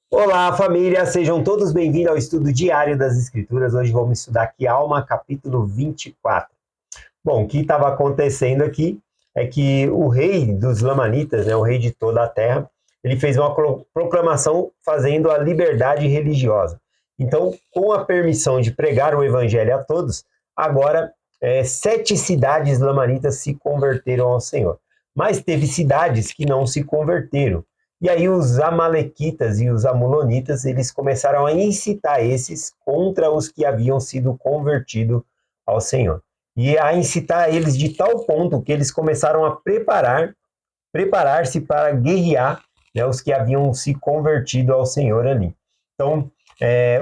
Olá, família! Sejam todos bem-vindos ao estudo diário das Escrituras. Hoje vamos estudar aqui Alma, capítulo 24. Bom, o que estava acontecendo aqui é que o rei dos Lamanitas, o rei de toda a terra, ele fez uma proclamação fazendo a liberdade religiosa. Então, com a permissão de pregar o evangelho a todos, agora 7 cidades lamanitas se converteram ao Senhor. Mas teve cidades que não se converteram. E aí os amalequitas e os amulonitas, eles começaram a incitar esses contra os que haviam sido convertidos ao Senhor. E a incitar eles de tal ponto que eles começaram a preparar-se para guerrear, os que haviam se convertido ao Senhor ali. Então,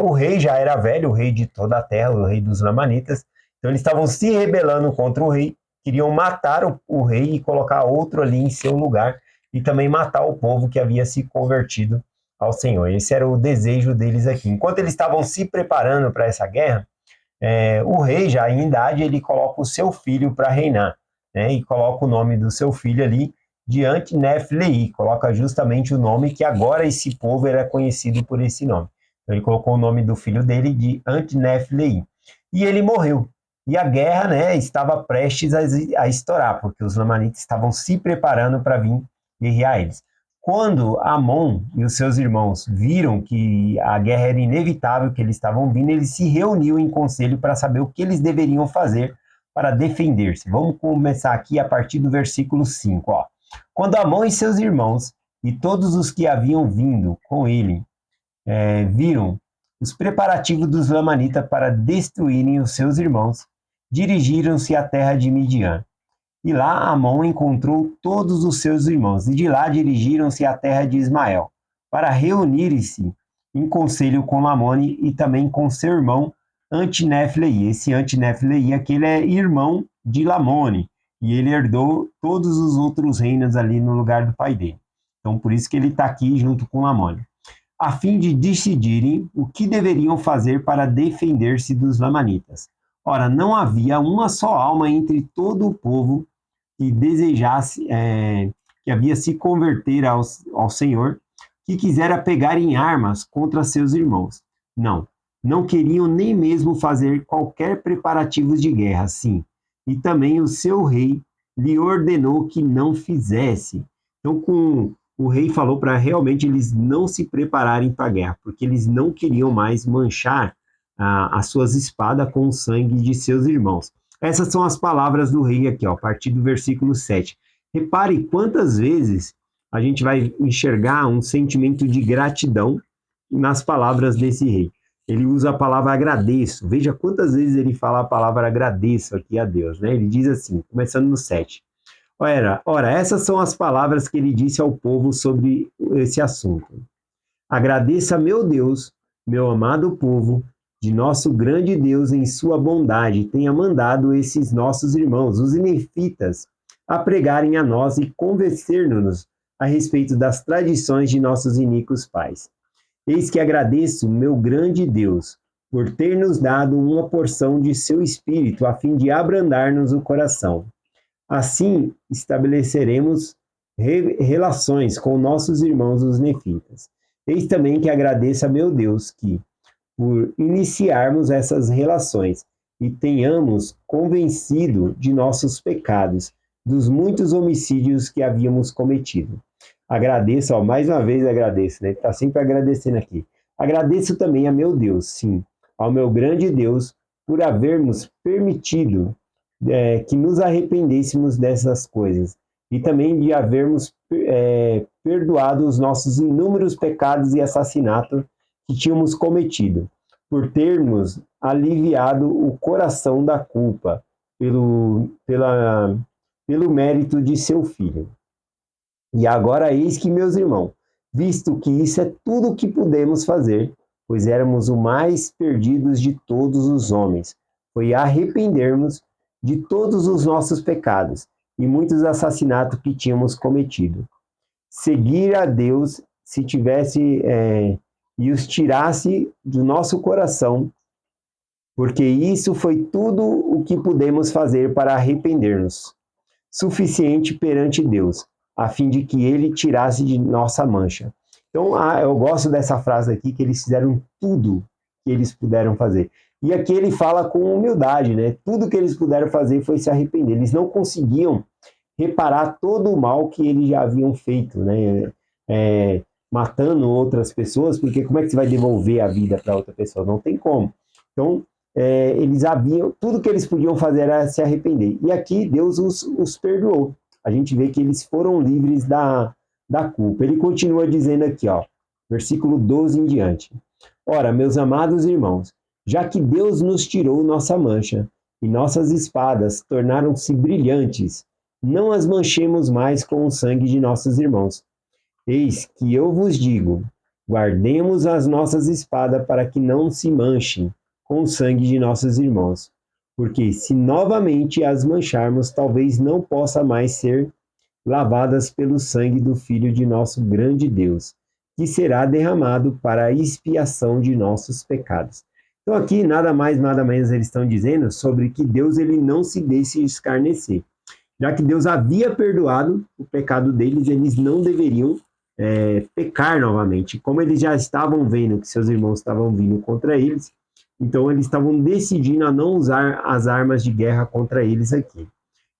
o rei já era velho, o rei de toda a terra, o rei dos Lamanitas. Então, eles estavam se rebelando contra o rei, queriam matar o rei e colocar outro ali em seu lugar, e também matar o povo que havia se convertido ao Senhor. Esse era o desejo deles aqui. Enquanto eles estavam se preparando para essa guerra, o rei, já em idade, ele coloca o seu filho para reinar, e coloca o nome do seu filho ali de Anti-Nef-Lehi, coloca justamente o nome que agora esse povo era conhecido por esse nome. Então, ele colocou o nome do filho dele de Anti-Nef-Lehi. E ele morreu. E a guerra, estava prestes a estourar, porque os lamanitas estavam se preparando para vir guerrear eles. Quando Amon e os seus irmãos viram que a guerra era inevitável, que eles estavam vindo, eles se reuniram em conselho para saber o que eles deveriam fazer para defender-se. Vamos começar aqui a partir do versículo 5. Ó. Quando Amon e seus irmãos e todos os que haviam vindo com ele viram os preparativos dos lamanitas para destruírem os seus irmãos, dirigiram-se à terra de Midian. E lá Amon encontrou todos os seus irmãos, e de lá dirigiram-se à terra de Ismael, para reunirem-se em conselho com Lamone e também com seu irmão Antineflei. Esse Antineflei, aquele é irmão de Lamone, e ele herdou todos os outros reinos ali no lugar do pai dele. Então, por isso que ele está aqui junto com Lamone, a fim de decidirem o que deveriam fazer para defender-se dos lamanitas. Ora, não havia uma só alma entre todo o povo que desejasse, que havia se converter ao Senhor, que quisera pegar em armas contra seus irmãos. Não queriam nem mesmo fazer qualquer preparativos de guerra, sim. E também o seu rei lhe ordenou que não fizesse. Então, o rei falou para realmente eles não se prepararem para a guerra, porque eles não queriam mais manchar as suas espadas com o sangue de seus irmãos. Essas são as palavras do rei aqui, ó, a partir do versículo 7. Repare quantas vezes a gente vai enxergar um sentimento de gratidão nas palavras desse rei. Ele usa a palavra agradeço. Veja quantas vezes ele fala a palavra agradeço aqui a Deus, né? Ele diz assim, começando no 7. Ora, essas são as palavras que ele disse ao povo sobre esse assunto. Agradeça, meu Deus, meu amado povo, de nosso grande Deus em sua bondade, tenha mandado esses nossos irmãos, os nefitas, a pregarem a nós e convencer-nos a respeito das tradições de nossos iníquos pais. Eis que agradeço, meu grande Deus, por ter nos dado uma porção de seu espírito, a fim de abrandar-nos o coração. Assim estabeleceremos relações com nossos irmãos os nefitas. Eis também que agradeço a meu Deus que, por iniciarmos essas relações e tenhamos convencido de nossos pecados, dos muitos homicídios que havíamos cometido. Agradeço, mais uma vez agradeço, né? Está sempre agradecendo aqui. Agradeço também a meu Deus, sim, ao meu grande Deus, por havermos permitido que nos arrependêssemos dessas coisas e também de havermos perdoado os nossos inúmeros pecados e assassinatos que tínhamos cometido, por termos aliviado o coração da culpa pelo mérito de seu filho. E agora eis que, meus irmãos, visto que isso é tudo o que podemos fazer, pois éramos o mais perdidos de todos os homens, foi arrependermos de todos os nossos pecados e muitos assassinatos que tínhamos cometido. Seguir a Deus se tivesse e os tirasse do nosso coração, porque isso foi tudo o que pudemos fazer para arrepender-nos, suficiente perante Deus, a fim de que Ele tirasse de nossa mancha. Então, eu gosto dessa frase aqui, que eles fizeram tudo que eles puderam fazer. E aqui ele fala com humildade, né? Tudo que eles puderam fazer foi se arrepender. Eles não conseguiam reparar todo o mal que eles já haviam feito, né? Matando outras pessoas, porque como é que você vai devolver a vida para outra pessoa? Não tem como. Então, eles haviam, tudo que eles podiam fazer era se arrepender. E aqui Deus os perdoou. A gente vê que eles foram livres da culpa. Ele continua dizendo aqui, ó, versículo 12 em diante. Ora, meus amados irmãos, já que Deus nos tirou nossa mancha e nossas espadas tornaram-se brilhantes, não as manchemos mais com o sangue de nossos irmãos. Eis que eu vos digo, guardemos as nossas espadas para que não se manchem com o sangue de nossos irmãos, porque se novamente as mancharmos, talvez não possa mais ser lavadas pelo sangue do Filho de nosso grande Deus, que será derramado para a expiação de nossos pecados. Então aqui nada mais, nada menos eles estão dizendo sobre que Deus ele não se deixe escarnecer. Já que Deus havia perdoado o pecado deles, eles não deveriam pecar novamente. Como eles já estavam vendo que seus irmãos estavam vindo contra eles, então eles estavam decidindo a não usar as armas de guerra contra eles aqui.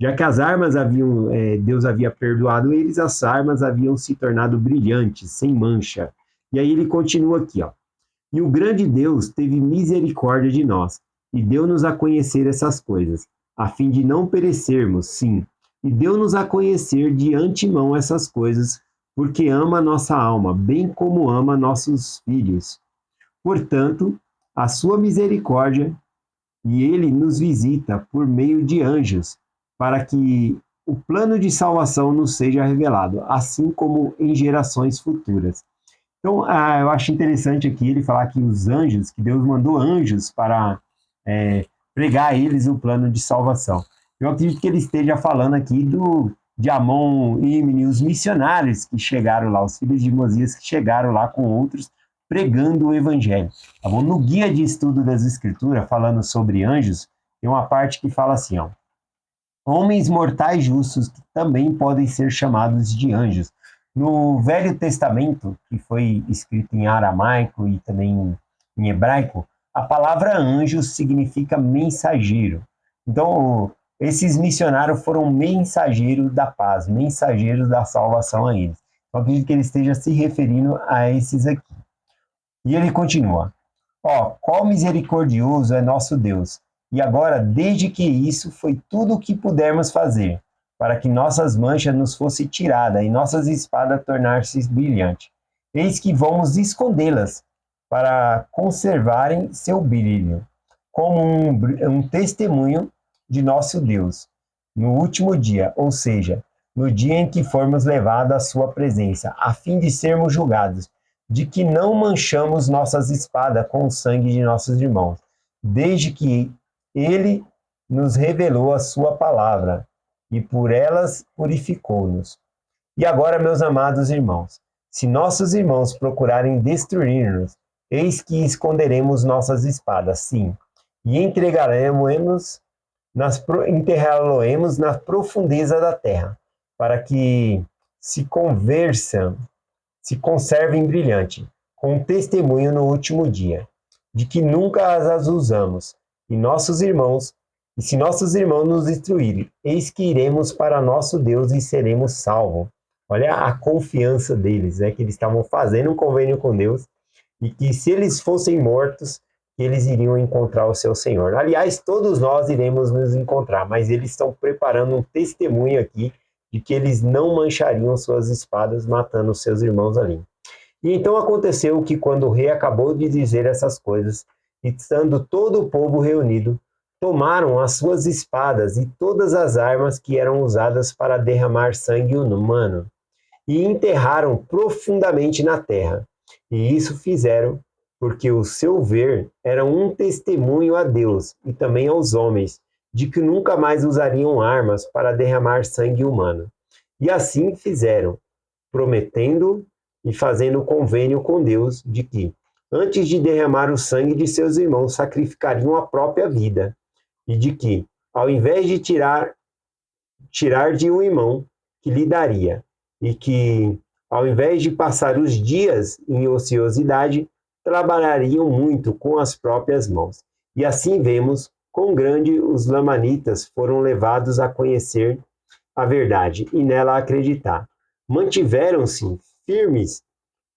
Já que as armas Deus havia perdoado eles, as armas haviam se tornado brilhantes, sem mancha. E aí ele continua aqui, ó. E o grande Deus teve misericórdia de nós, e deu-nos a conhecer essas coisas, a fim de não perecermos, sim, e deu-nos a conhecer de antemão essas coisas, porque ama nossa alma, bem como ama nossos filhos. Portanto, a sua misericórdia, e ele nos visita por meio de anjos, para que o plano de salvação nos seja revelado, assim como em gerações futuras. Então, eu acho interessante aqui ele falar que os anjos, que Deus mandou anjos para pregar a eles o plano de salvação. Eu acredito que ele esteja falando aqui de Amon, Ímene, os missionários que chegaram lá, os filhos de Mosias que chegaram lá com outros, pregando o evangelho. Tá bom? No guia de estudo das escrituras, falando sobre anjos, tem uma parte que fala assim, ó, homens mortais justos que também podem ser chamados de anjos. No Velho Testamento, que foi escrito em aramaico e também em hebraico, a palavra anjo significa mensageiro. Então, esses missionários foram mensageiros da paz, mensageiros da salvação a eles. Então, acredito que ele esteja se referindo a esses aqui. E ele continua, ó, qual misericordioso é nosso Deus, e agora, desde que isso foi tudo o que pudermos fazer, para que nossas manchas nos fossem tiradas e nossas espadas tornassem brilhantes. Eis que vamos escondê-las para conservarem seu brilho, como um testemunho de nosso Deus, no último dia, ou seja, no dia em que formos levados à sua presença, a fim de sermos julgados, de que não manchamos nossas espadas com o sangue de nossos irmãos, desde que ele nos revelou a sua palavra, e por elas purificou-nos. E agora, meus amados irmãos, se nossos irmãos procurarem destruir-nos, eis que esconderemos nossas espadas, sim, e enterrá-lo-emos na profundeza da terra, para que se conservem brilhante, com um testemunho no último dia, de que nunca as usamos, e se nossos irmãos nos destruírem, eis que iremos para nosso Deus e seremos salvos. Olha a confiança deles, né? Que eles estavam fazendo um convênio com Deus e que se eles fossem mortos, eles iriam encontrar o seu Senhor. Aliás, todos nós iremos nos encontrar, mas eles estão preparando um testemunho aqui de que eles não manchariam suas espadas matando os seus irmãos ali. E então aconteceu que quando o rei acabou de dizer essas coisas, e estando todo o povo reunido, tomaram as suas espadas e todas as armas que eram usadas para derramar sangue humano, e enterraram profundamente na terra. E isso fizeram porque o seu ver era um testemunho a Deus e também aos homens, de que nunca mais usariam armas para derramar sangue humano. E assim fizeram, prometendo e fazendo convênio com Deus de que, antes de derramar o sangue de seus irmãos, sacrificariam a própria vida, e de que, ao invés de tirar de um irmão, que lhe daria, e que Ao invés de passar os dias em ociosidade, trabalhariam muito com as próprias mãos. E assim vemos quão grande os lamanitas foram levados a conhecer a verdade e nela acreditar. Mantiveram-se firmes,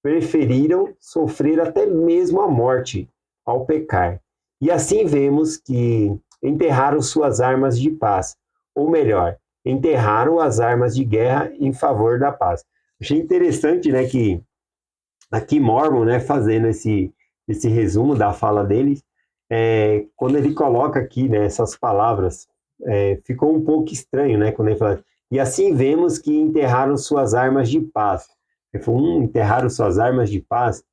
preferiram sofrer até mesmo a morte ao pecar. E assim vemos que enterraram suas armas de paz, ou melhor, enterraram as armas de guerra em favor da paz. Achei interessante, né, que aqui Mormon, né, fazendo esse resumo da fala deles, quando ele coloca aqui, né, essas palavras, ficou um pouco estranho, né, quando ele fala, e assim vemos que enterraram suas armas de paz. Ele falou, enterraram suas armas de paz?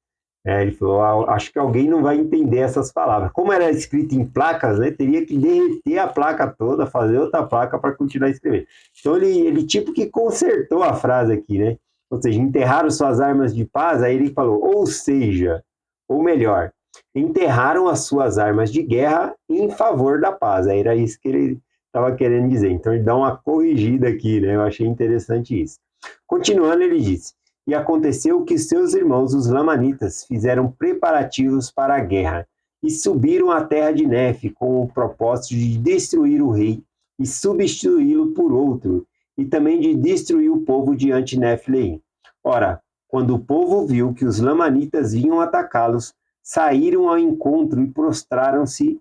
Ele falou, acho que alguém não vai entender essas palavras. Como era escrito em placas, né, teria que derreter a placa toda, fazer outra placa para continuar escrevendo. Então ele tipo que consertou a frase aqui, né? Ou seja, enterraram suas armas de paz, aí ele falou, ou seja, ou melhor, enterraram as suas armas de guerra em favor da paz. Aí era isso que ele estava querendo dizer. Então ele dá uma corrigida aqui, né? Eu achei interessante isso. Continuando, ele disse, e aconteceu que seus irmãos, os lamanitas, fizeram preparativos para a guerra e subiram à terra de Nefe com o propósito de destruir o rei e substituí-lo por outro, e também de destruir o povo diante de Nefleim. Ora, quando o povo viu que os lamanitas vinham atacá-los, saíram ao encontro e prostraram-se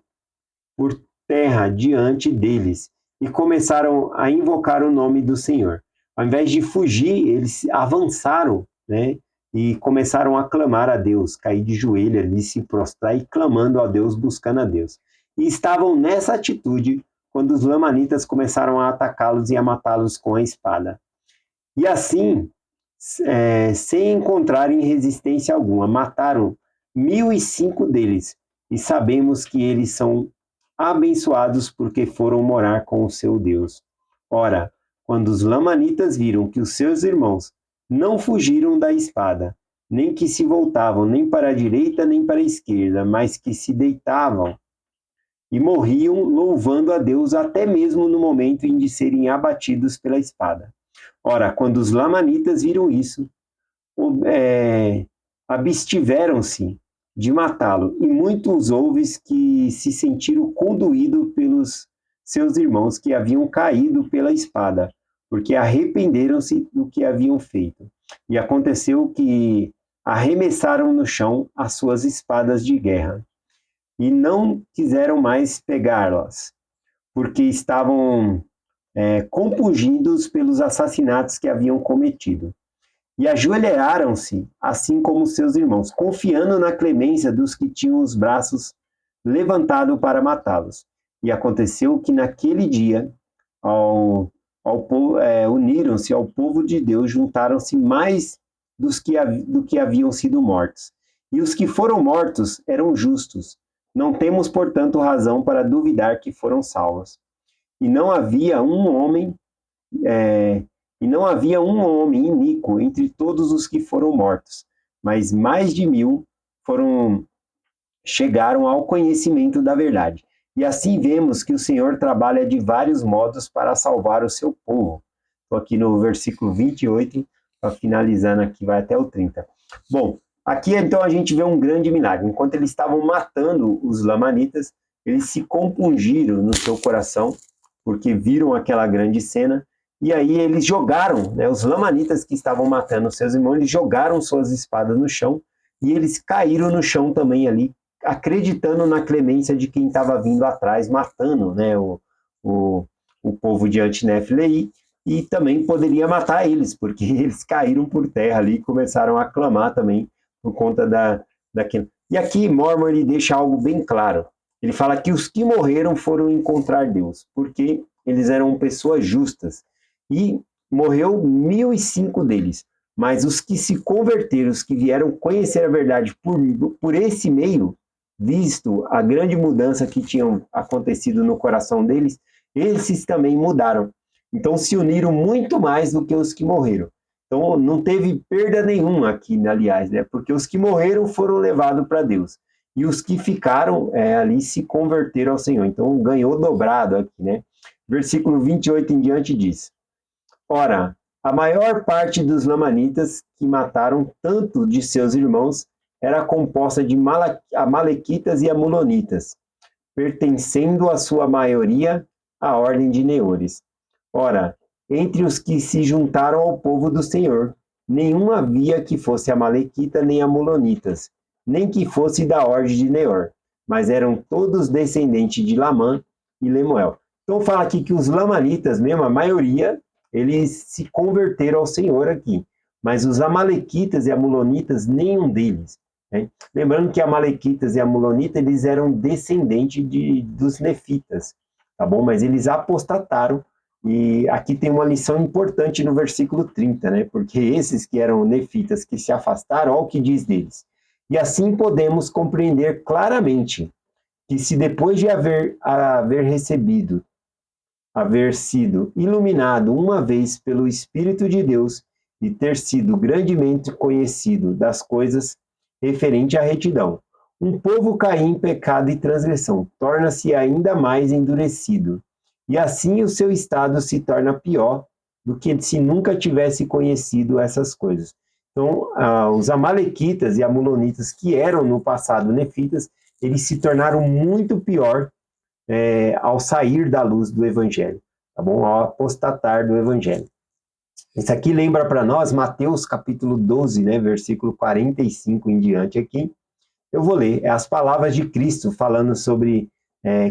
por terra diante deles e começaram a invocar o nome do Senhor. Ao invés de fugir, eles avançaram, né? E começaram a clamar a Deus, cair de joelho ali, se prostrar e clamando a Deus, buscando a Deus. E estavam nessa atitude quando os lamanitas começaram a atacá-los e a matá-los com a espada. E assim, sem encontrarem resistência alguma, mataram 1.005 deles. E sabemos que eles são abençoados porque foram morar com o seu Deus. Ora, quando os lamanitas viram que os seus irmãos não fugiram da espada, nem que se voltavam nem para a direita nem para a esquerda, mas que se deitavam e morriam louvando a Deus até mesmo no momento em de serem abatidos pela espada. Ora, quando os lamanitas viram isso, abstiveram-se de matá-lo, e muitos houve que se sentiram conduídos pelos seus irmãos que haviam caído pela espada, porque arrependeram-se do que haviam feito. E aconteceu que arremessaram no chão as suas espadas de guerra, e não quiseram mais pegá-las, porque estavam compungidos pelos assassinatos que haviam cometido. E ajoelharam-se, assim como seus irmãos, confiando na clemência dos que tinham os braços levantados para matá-los. E aconteceu que naquele dia, uniram-se ao povo de Deus, juntaram-se mais do que haviam sido mortos. E os que foram mortos eram justos. Não temos, portanto, razão para duvidar que foram salvos. E não havia um homem iníquo entre todos os que foram mortos, mas mais de 1.000 chegaram ao conhecimento da verdade. E assim vemos que o Senhor trabalha de vários modos para salvar o seu povo. Estou aqui no versículo 28, para finalizando aqui, vai até o 30. Bom, aqui então a gente vê um grande milagre. Enquanto eles estavam matando os lamanitas, eles se compungiram no seu coração, porque viram aquela grande cena. E aí eles jogaram, né, os lamanitas que estavam matando seus irmãos, eles jogaram suas espadas no chão e eles caíram no chão também ali, acreditando na clemência de quem estava vindo atrás, matando, né, o povo de Antineflei, e também poderia matar eles, porque eles caíram por terra ali e começaram a clamar também por conta daquilo. E aqui Mormon ele deixa algo bem claro. Ele fala que os que morreram foram encontrar Deus, porque eles eram pessoas justas. E morreu 1.005 deles. Mas os que se converteram, os que vieram conhecer a verdade por esse meio, visto a grande mudança que tinha acontecido no coração deles, esses também mudaram. Então se uniram muito mais do que os que morreram. Então não teve perda nenhuma aqui, aliás, né? Porque os que morreram foram levados para Deus. E os que ficaram ali se converteram ao Senhor. Então ganhou dobrado aqui, né? Versículo 28 em diante diz: Ora, A maior parte dos lamanitas que mataram tanto de seus irmãos era composta de amalequitas e amulonitas, pertencendo a sua maioria à ordem de Neores. Ora, entre os que se juntaram ao povo do Senhor, nenhum havia que fosse amalequita nem amulonitas, nem que fosse da ordem de Neor, mas eram todos descendentes de Lamã e Lemuel. Então fala aqui que os lamanitas mesmo, a maioria, eles se converteram ao Senhor aqui, mas os amalequitas e amulonitas, nenhum deles. Né? Lembrando que amalequitas e amulonitas, eles eram descendentes dos nefitas, tá bom? Mas eles apostataram, e aqui tem uma lição importante no versículo 30, né? Porque esses que eram nefitas, que se afastaram, olha o que diz deles. E assim podemos compreender claramente que se depois de haver sido iluminado uma vez pelo Espírito de Deus e ter sido grandemente conhecido das coisas referente à retidão, um povo cair em pecado e transgressão, torna-se ainda mais endurecido, e assim o seu estado se torna pior do que se nunca tivesse conhecido essas coisas. Então, os amalequitas e amulonitas, que eram no passado nefitas, eles se tornaram muito pior ao sair da luz do Evangelho, tá bom? Ao apostatar do Evangelho. Isso aqui lembra para nós Mateus capítulo 12, né, versículo 45 em diante aqui. Eu vou ler, é as palavras de Cristo falando sobre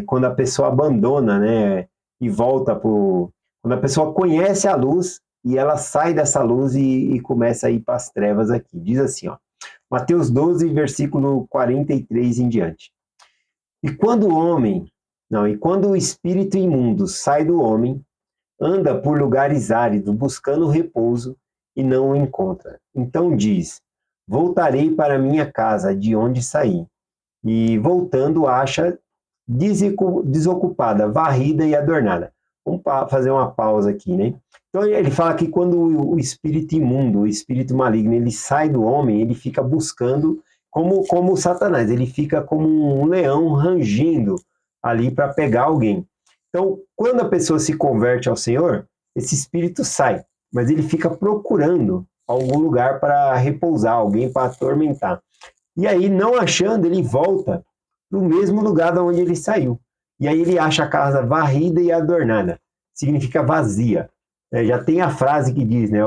quando a pessoa abandona, né, e volta quando a pessoa conhece a luz e ela sai dessa luz e começa a ir para as trevas aqui. Diz assim, ó, Mateus 12, versículo 43 em diante. E quando o espírito imundo sai do homem, anda por lugares áridos, buscando repouso, e não o encontra. Então diz, voltarei para minha casa, de onde saí. E voltando, acha desocupada, varrida e adornada. Vamos fazer uma pausa aqui, né? Então ele fala que quando o espírito imundo, o espírito maligno, ele sai do homem, ele fica buscando, como Satanás, ele fica como um leão rangindo ali para pegar alguém. Então, quando a pessoa se converte ao Senhor, esse espírito sai, mas ele fica procurando algum lugar para repousar, alguém para atormentar. E aí, não achando, ele volta no mesmo lugar de onde ele saiu. E aí ele acha a casa varrida e adornada. Significa vazia. Já tem a frase que diz, né?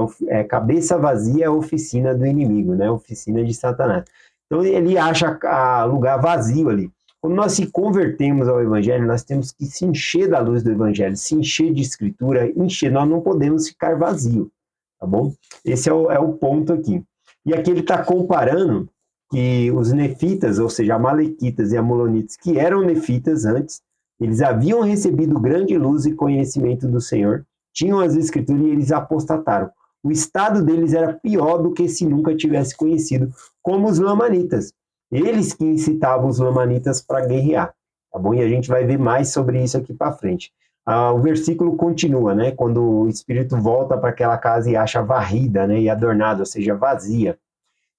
Cabeça vazia é a oficina do inimigo, né? Oficina de Satanás. Então ele acha lugar vazio ali. Quando nós se convertemos ao Evangelho, nós temos que se encher da luz do Evangelho, se encher de Escritura, encher. Nós não podemos ficar vazio, tá bom? Esse é o ponto aqui. E aqui ele está comparando que os nefitas, ou seja, amalequitas e amulonitas, que eram nefitas antes, eles haviam recebido grande luz e conhecimento do Senhor, tinham as Escrituras e eles apostataram. O estado deles era pior do que se nunca tivesse conhecido, como os lamanitas. Eles que incitavam os lamanitas para guerrear, tá bom? E a gente vai ver mais sobre isso aqui para frente. O versículo continua, né? Quando o espírito volta para aquela casa e acha varrida, né? E adornada, ou seja, vazia.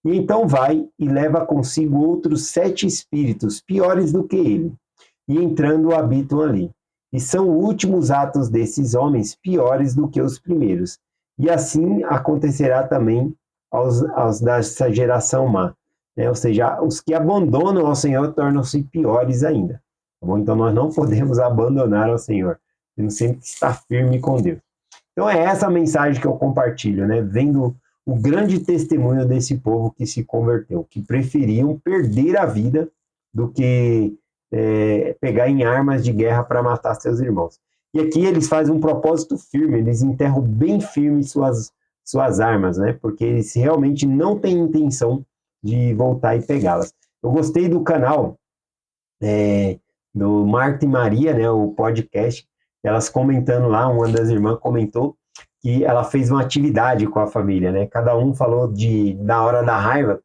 E então vai e leva consigo outros 7 espíritos, piores do que ele, e entrando habitam ali. E são últimos atos desses homens piores do que os primeiros. E assim acontecerá também aos dessa geração má. Né? Ou seja, os que abandonam ao Senhor tornam-se piores ainda. Tá bom? Então nós não podemos abandonar ao Senhor. Temos sempre que estar firme com Deus. Então é essa a mensagem que eu compartilho, né? Vendo o grande testemunho desse povo que se converteu, que preferiam perder a vida do que pegar em armas de guerra para matar seus irmãos. E aqui eles fazem um propósito firme, eles enterram bem firme suas armas, né? Porque eles realmente não têm intenção de voltar e pegá-las. Eu gostei do canal do Marta e Maria, né? O podcast, elas comentando lá, uma das irmãs comentou que ela fez uma atividade com a família, né? Cada um falou na hora da raiva,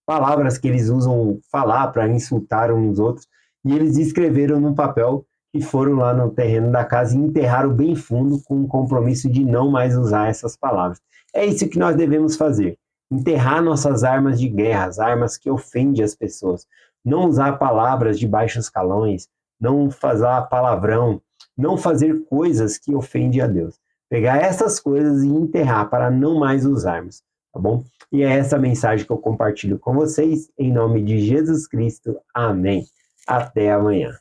palavras que eles usam falar para insultar uns aos outros, e eles escreveram num papel e foram lá no terreno da casa e enterraram bem fundo com o compromisso de não mais usar essas palavras. É isso que nós devemos fazer, enterrar nossas armas de guerra, as armas que ofendem as pessoas, não usar palavras de baixos calões, não fazer palavrão, não fazer coisas que ofendem a Deus. pegar essas coisas e enterrar para não mais usarmos, tá bom? E é essa mensagem que eu compartilho com vocês, em nome de Jesus Cristo. Amém. Até amanhã.